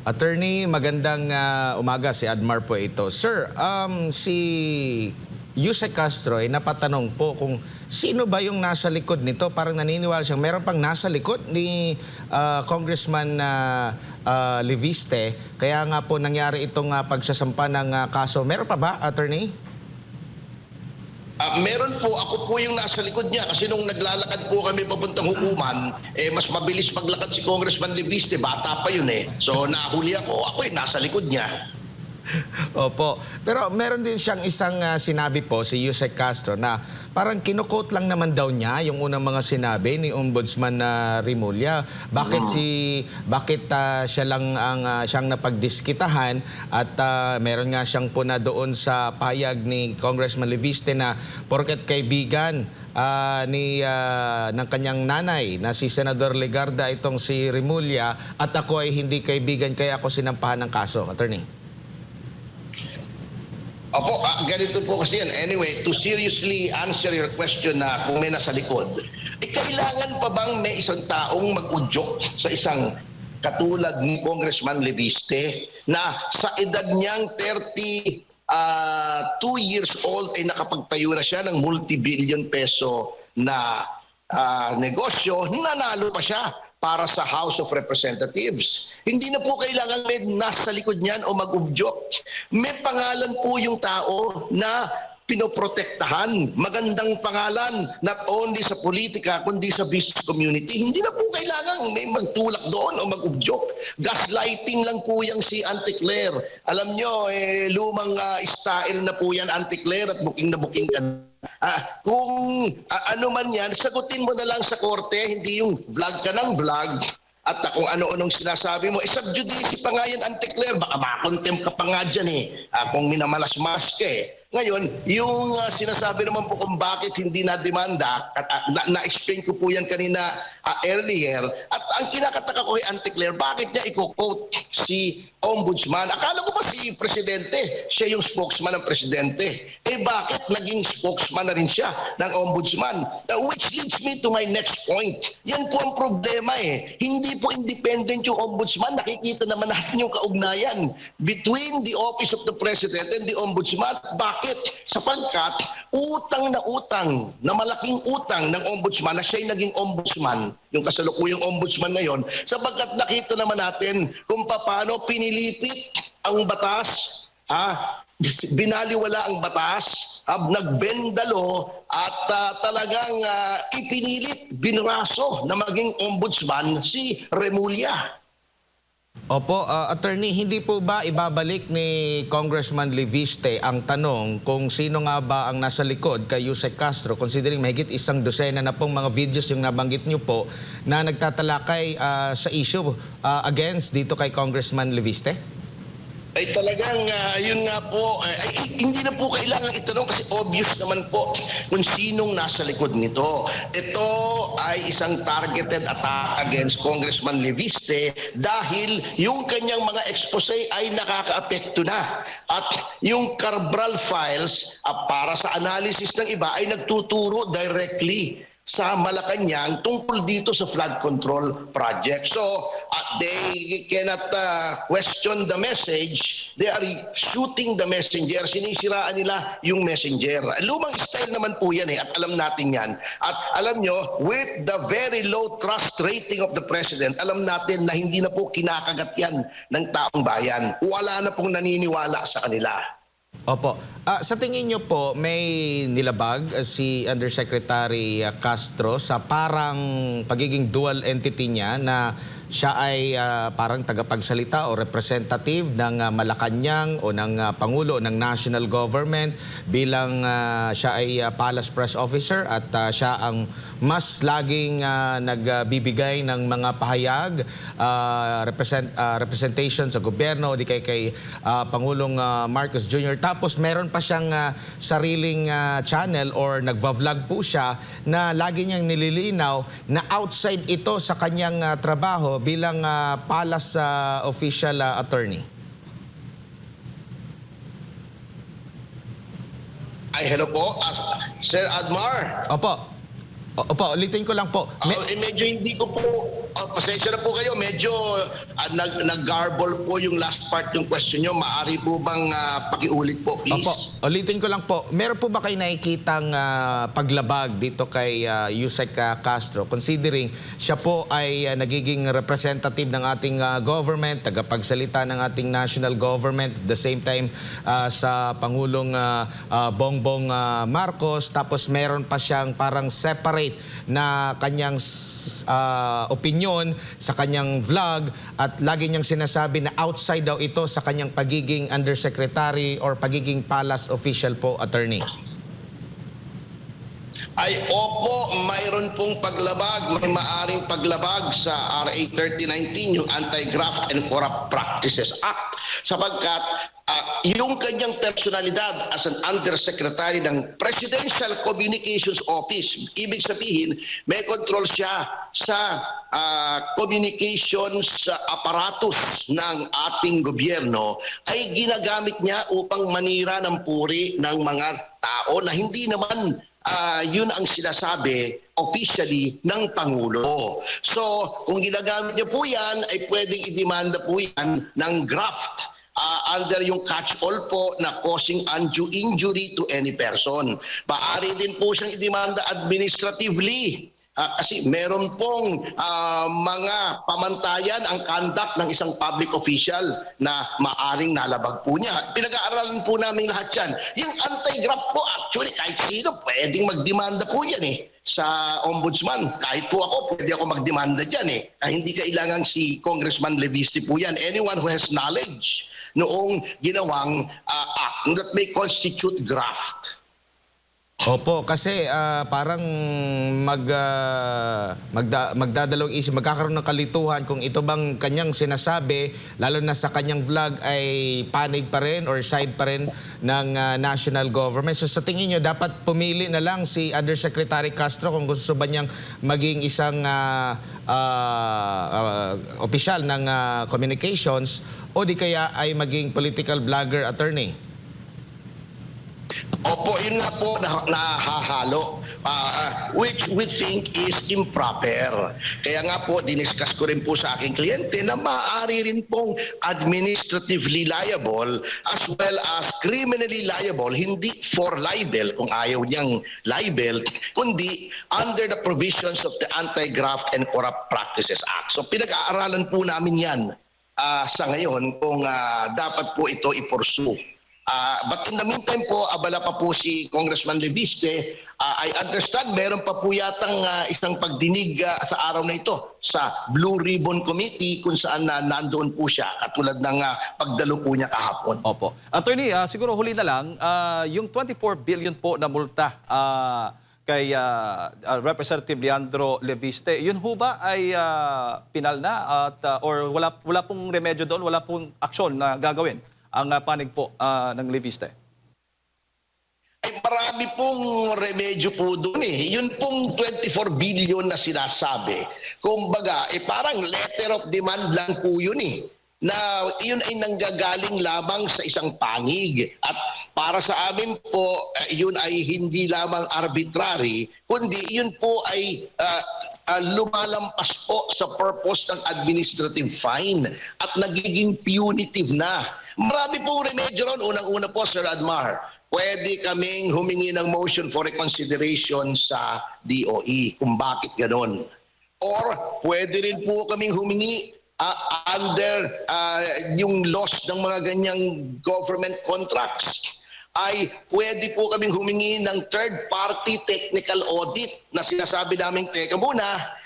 Attorney, magandang umaga. Si Admar po ito. Sir, si Yusek Castro ay napatanong po kung sino ba yung nasa likod nito. Parang naniniwala siyang meron pang nasa likod ni Congressman Leviste. Kaya nga po nangyari itong pagsasampa ng kaso. Meron pa ba, Attorney? Meron po, ako po yung nasa likod niya kasi nung naglalakad po kami papuntang hukuman, mas mabilis maglakad si Congressman Leviste, bata pa yun eh. So nahuli ako yung nasa likod niya. Opo. Pero meron din siyang isang sinabi po, si Yusek Castro, na parang kinukot lang naman daw niya yung unang mga sinabi ni Ombudsman Rimulya. Bakit siya lang ang siyang napagdiskitahan at meron nga siyang puna doon sa payag ni Congressman Leviste na porket kaibigan ng kanyang nanay na si Senador Legarda itong si Rimulya at ako ay hindi kaibigan kaya ako sinampahan ng kaso. Attorney. Opo, ganito po kasi yan. Anyway, to seriously answer your question na kung may nasa likod, kailangan pa bang may isang taong mag-udyok sa isang katulad ni Congressman Leviste na sa edad niyang 32 years old ay nakapagtayo na siya ng multi-billion peso na negosyo, nanalo pa siya para sa House of Representatives. Hindi na po kailangan may nasa likod niyan o mag-udyok. May pangalan po yung tao na pinoprotektahan. Magandang pangalan, not only sa politika, kundi sa business community. Hindi na po kailangan may magtulak doon o mag-udyok. Gaslighting lang po yung si Auntie Claire. Alam nyo, lumang style na po yan, Auntie Claire, at booking na booking ka. Kung ano man yan, sagutin mo na lang sa korte, hindi yung vlog ka ng vlog at kung ano-anong sinasabi mo. Sub judice pa nga yan, Auntie Claire, baka makontempt ka pa nga dyan kung minamalas-mas ka Ngayon, yung sinasabi naman po kung bakit hindi na-demanda, at na-explain ko po yan kanina earlier, at ang kinakataka ko kay Auntie Claire, bakit niya i-quote si Ombudsman? Akala ko ba si Presidente, siya yung spokesman ng Presidente? Bakit naging spokesman na rin siya ng Ombudsman? Which leads me to my next point. Yan po ang problema Hindi po independent yung Ombudsman. Nakikita naman natin yung kaugnayan between the Office of the President and the Ombudsman. Bakit? Sapagkat utang na malaking utang ng Ombudsman na siya'y naging Ombudsman, yung kasalukuyang Ombudsman ngayon, sapagkat nakita naman natin kung paano pinilipit ang batas, binaliwala ang batas, nagbendalo at talagang ipinilit, binraso na maging Ombudsman si Remulla. Opo, Attorney, hindi po ba ibabalik ni Congressman Leviste ang tanong kung sino nga ba ang nasa likod kay Yusek Castro, considering mahigit 100 na pong mga videos yung nabanggit niyo po na nagtatalakay sa issue against dito kay Congressman Leviste? Talagang yun nga po, hindi na po kailangan itanong kasi obvious naman po kung sinong nasa likod nito. Ito ay isang targeted attack against Congressman Leviste dahil yung kanyang mga expose ay nakakaapekto na. At yung Cabral files para sa analysis ng iba ay nagtuturo directly sa Malacanang tungkol dito sa flood control project. So, they cannot question the message. They are shooting the messenger. Sinisiraan nila yung messenger. Lumang style naman po yan at alam natin yan. At alam nyo, with the very low trust rating of the President, alam natin na hindi na po kinakagat yan ng taong bayan. Wala na pong naniniwala sa kanila. Opo. Sa tingin niyo po, may nilabag si Undersecretary Castro sa parang pagiging dual entity niya na siya ay parang tagapagsalita o representative ng Malacanang o ng Pangulo ng National Government bilang siya ay Palace Press Officer at siya ang mas laging nagbibigay ng mga pahayag, representation sa gobyerno o di kay Pangulong Marcos Jr. Tapos meron pa siyang sariling channel or nagva-vlog po siya na lagi niyang nililinaw na outside ito sa kanyang trabaho bilang Palace official attorney. Hello po, Sir Admar. Opo. Opo, ulitin ko lang po. Medyo hindi ko po, pasensya na po kayo, medyo nag-garble po yung last part ng question nyo. Maaari po bang pakiulit po, please? Opo, ulitin ko lang po. Meron po ba kayo nakikitang paglabag dito kay Yusek Castro, considering siya po ay nagiging representative ng ating government, tagapagsalita ng ating national government, at the same time sa Pangulong Bongbong Marcos, tapos meron pa siyang parang separate na kanyang opinion sa kanyang vlog, at lagi niyang sinasabi na outside daw ito sa kanyang pagiging undersecretary or pagiging palace official po, attorney. Ay opo, mayroon pong paglabag, may maaring paglabag sa RA 3019, yung Anti-Graft and Corrupt Practices Act, sapagkat yung kanyang personalidad as an undersecretary ng Presidential Communications Office, ibig sabihin may control siya sa communications apparatus ng ating gobyerno, ay ginagamit niya upang manira ng puri ng mga tao na hindi naman yun ang sinasabi officially ng Pangulo. So, kung ginagamit niya po yan, ay pwedeng idemanda po yan ng graft under yung catch-all po na causing undue injury to any person. Maaari din po siyang idemanda administratively. Kasi meron pong mga pamantayan ang conduct ng isang public official na maaring nalabag po niya. Pinag-aaralan po namin lahat yan. Yung anti-graft po, actually, kahit sino pwedeng magdemanda po yan sa ombudsman. Kahit po ako, pwede ako magdemanda dyan hindi kailangan si Congressman Leviste po yan. Anyone who has knowledge noong ginawang act that may constitute graft. Opo, kasi parang magdadalawang isip, magkakaroon ng kalituhan kung ito bang kanyang sinasabi, lalo na sa kanyang vlog, ay panig pa rin or side pa rin ng national government. So sa tingin nyo, dapat pumili na lang si Undersecretary Castro kung gusto ba niyang maging isang opisyal ng communications, o di kaya ay maging political blogger, attorney? Opo, yun nga po nahahalo, which we think is improper. Kaya nga po, diniscuss ko rin po sa aking kliyente na maaari rin pong administratively liable as well as criminally liable, hindi for libel kung ayaw niyang libel, kundi under the provisions of the Anti-Graft and Corrupt Practices Act. So pinag-aaralan po namin yan sa ngayon kung dapat po ito i-pursue. But in the meantime po, abala pa po si Congressman Leviste. I understand meron pa po yatang isang pagdinig sa araw na ito sa Blue Ribbon Committee kung saan nandoon po siya, katulad ng pagdalo po niya kahapon. Opo. Attorney, siguro huli na lang, yung 24 billion po na multa kay Representative Leandro Leviste, yun ho ba ay pinal na at, or wala pong remedyo doon, wala pong aksyon na gagawin ang panig po ng Leviste? Ay marami pong remedyo po doon Yun pong 24 billion na sinasabi, kumbaga, parang letter of demand lang po yun na yun ay nanggagaling lamang sa isang pangig. At para sa amin po, yun ay hindi lamang arbitrary, kundi yun po ay lumalampas po sa purpose ng administrative fine at nagiging punitive na. Marami pong remedyo ron. Unang-una po, Sir Admar, pwede kaming humingi ng motion for reconsideration sa DOE kung bakit ganon. Or pwede rin po kaming humingi under yung loss ng mga ganyang government contracts, ay pwede po kaming humingi ng third-party technical audit na sinasabi namin, teka muna,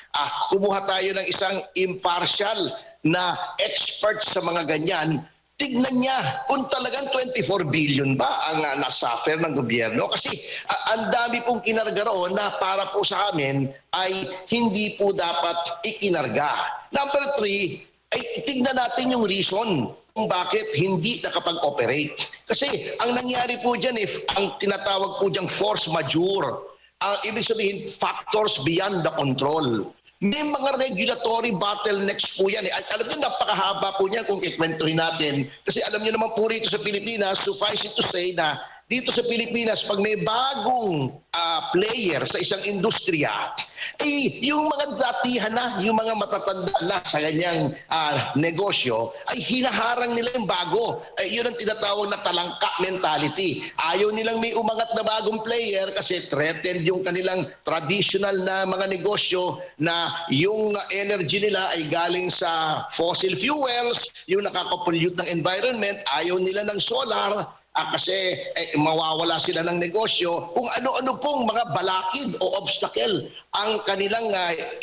kumuha tayo ng isang impartial na expert sa mga ganyan. Tignan niya kung talagang 24 billion ba ang nasuffer ng gobyerno. Kasi ang dami pong kinarga roon na para po sa amin ay hindi po dapat ikinarga. Number 3, ay tignan natin yung reason kung bakit hindi nakapag-operate. Kasi ang nangyari po dyan, ang tinatawag po dyan force majeure, ibig sabihin factors beyond the control. May mga regulatory bottlenecks po yan. Alam niyo, napakahaba po niyan kung ikwentuhin natin. Kasi alam niyo naman po rito sa Pilipinas, suffice it to say na dito sa Pilipinas, pag may bagong player sa isang industriya, yung mga datihan na, yung mga matatanda na sa ganyang negosyo, ay hinaharang nila yung bago. Yun ang tinatawag na talangka mentality. Ayaw nilang may umangat na bagong player kasi threatened yung kanilang traditional na mga negosyo na yung energy nila ay galing sa fossil fuels, yung nakaka-pollute ng environment. Ayaw nila ng solar, kasi mawawala sila ng negosyo. Kung ano-ano pong mga balakid o obstacle ang kanilang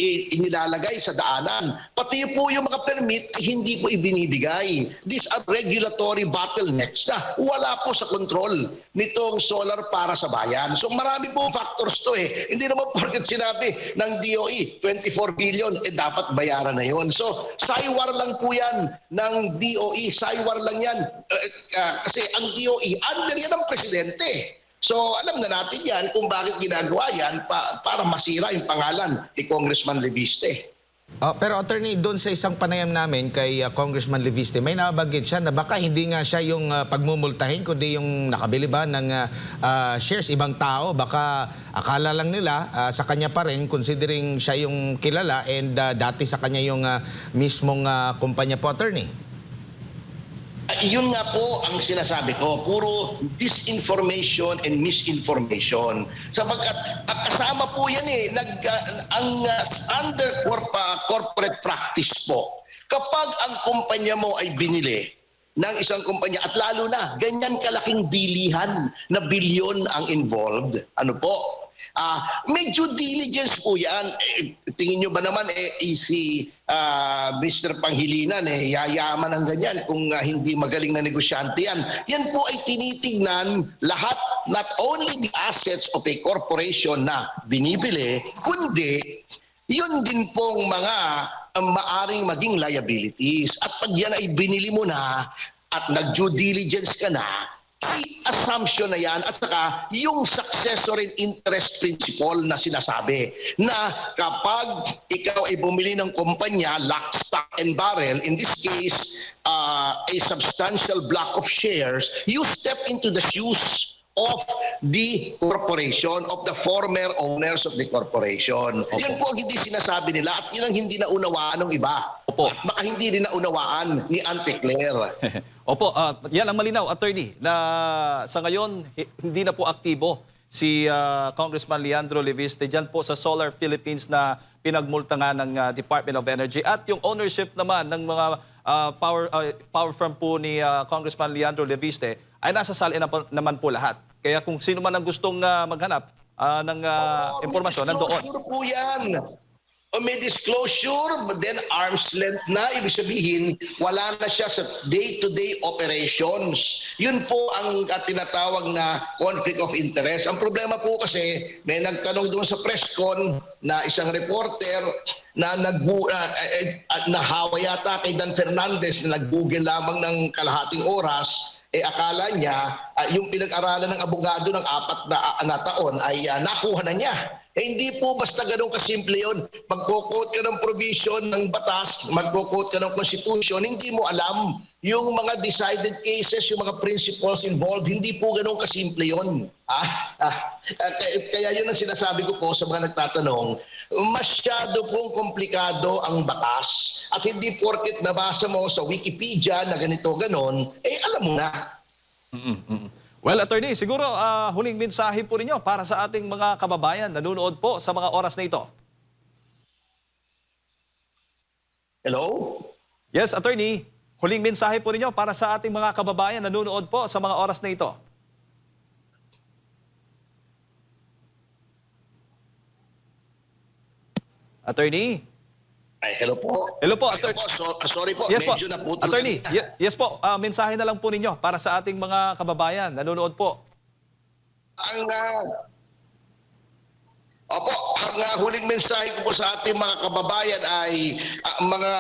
inilalagay sa daanan. Pati po yung mga permit ay hindi po ibinibigay. These are regulatory bottlenecks na wala po sa control nitong solar para sa bayan. So marami po factors to eh. Hindi naman porket sinabi ng DOE 24 billion, dapat bayaran na yon. So saywar lang po yan ng DOE. Saywar lang yan. Kasi ang DOE, under yan ng presidente. So alam na natin yan kung bakit ginagawa yan para masira yung pangalan ni Congressman Leviste. Pero attorney, doon sa isang panayam namin kay Congressman Leviste, may nabanggit siya na baka hindi nga siya yung pagmumultahin, kundi yung nakabili ba ng shares ibang tao. Baka akala lang nila sa kanya pa rin, considering siya yung kilala and dati sa kanya yung mismong kumpanya po, attorney. Yun nga po ang sinasabi ko, puro disinformation and misinformation. Sapagkat kasama po yan under corporate practice po. Kapag ang kumpanya mo ay binili ng isang kumpanya at lalo na ganyan kalaking bilihan na bilyon ang involved, ano po? May due diligence po yan. Tingin nyo ba naman si Mr. Panghilinan yayaman ng ganyan kung hindi magaling na negosyante yan. Yan po ay tinitingnan lahat, not only the assets of a corporation na binibili, kundi yun din pong mga maaring maging liabilities. At pag yan ay binili mo na at nag-due diligence ka na, ay assumption na yan at saka yung successor in interest principle na sinasabi na kapag ikaw ay bumili ng kumpanya, lock, stock, and barrel, in this case, a substantial block of shares, you step into the shoes of the corporation, of the former owners of the corporation. Opo. Yan po ang hindi sinasabi nila at yan ang hindi naunawaan ng iba. Opo. At baka hindi rin naunawaan ni Auntie Claire. Opo, yan ang malinaw, attorney, na sa ngayon hindi na po aktibo si Congressman Leandro Leviste dyan po sa Solar Philippines na pinagmulta nga ng Department of Energy at yung ownership naman ng mga power firm po ni Congressman Leandro Leviste ay nasa salin naman po lahat. Kaya kung sino man ang gustong maghanap ng impormasyon, nandoon. May disclosure po yan. May disclosure, but then arm's length na. Ibig sabihin, wala na siya sa day-to-day operations. Yun po ang natinatawag na conflict of interest. Ang problema po kasi, may nagtanong doon sa presscon na isang reporter na nahawa yata kay Dan Fernandez na nag-google lamang ng kalahating oras. Akala niya, yung pinag-aralan ng abogado ng 4 na taon ay nakuha na niya. Hindi po basta ganun kasimple yun. Magkukot ka ng provision ng batas, magkukot ka ng constitution, hindi mo alam yung mga decided cases, yung mga principles involved, hindi po ganun kasimple yun. Kaya yun ang sinasabi ko po sa mga nagtatanong, masyado pong komplikado ang batas at hindi porket nabasa mo sa Wikipedia na ganito ganon, alam mo na. Well, attorney, siguro huling mensahe po ninyo para sa ating mga kababayan na nanonood po sa mga oras na ito. Hello? Yes, attorney, huling mensahe po ninyo para sa ating mga kababayan na nanonood po sa mga oras na ito. Attorney? Hello po. Hello po, Hello po. Sorry po, Yes po, medyo naputol attorney. kanina. Yes po, mensahe na lang po ninyo para sa ating mga kababayan na nanonood po. Ang huling mensahe ko po sa ating mga kababayan ay, mga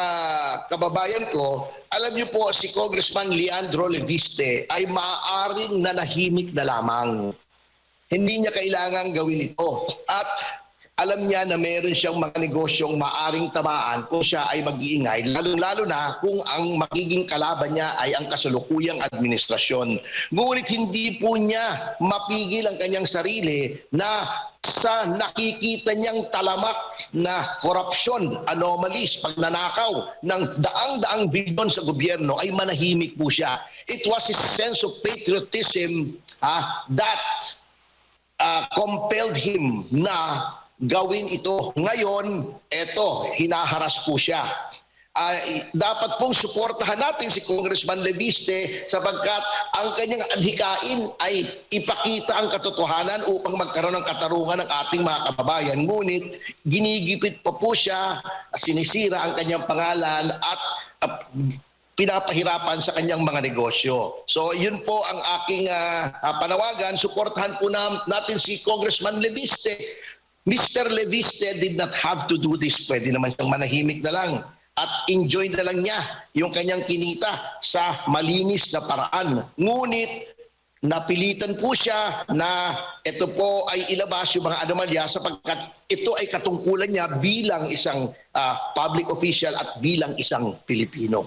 kababayan ko, alam niyo po si Congressman Leandro Leviste ay maaaring nanahimik na lamang. Hindi niya kailangang gawin ito. At alam niya na meron siyang mga negosyong maaring tamaan kung siya ay mag-iingay, lalo-lalo na kung ang magiging kalaban niya ay ang kasalukuyang administrasyon. Ngunit hindi po niya mapigil ang kanyang sarili na sa nakikita niyang talamak na korupsyon, anomalies, pagnanakaw ng daang-daang bilyon sa gobyerno ay manahimik po siya. It was his sense of patriotism that compelled him na gawin ito. Ngayon, eto, hinaharas po siya. Dapat pong suportahan natin si Congressman Leviste sapagkat ang kanyang adhikain ay ipakita ang katotohanan upang magkaroon ng katarungan ng ating mga kababayan. Ngunit ginigipit pa po siya, sinisira ang kanyang pangalan at pinapahirapan sa kanyang mga negosyo. So yun po ang aking panawagan. Suportahan po natin si Congressman Leviste. Mr. Leviste did not have to do this. Pwede naman siyang manahimik na lang at enjoy na lang niya yung kanyang kinita sa malinis na paraan. Ngunit napilitan po siya na ito po ay ilabas yung mga anomalya sapagkat ito ay katungkulan niya bilang isang public official at bilang isang Pilipino.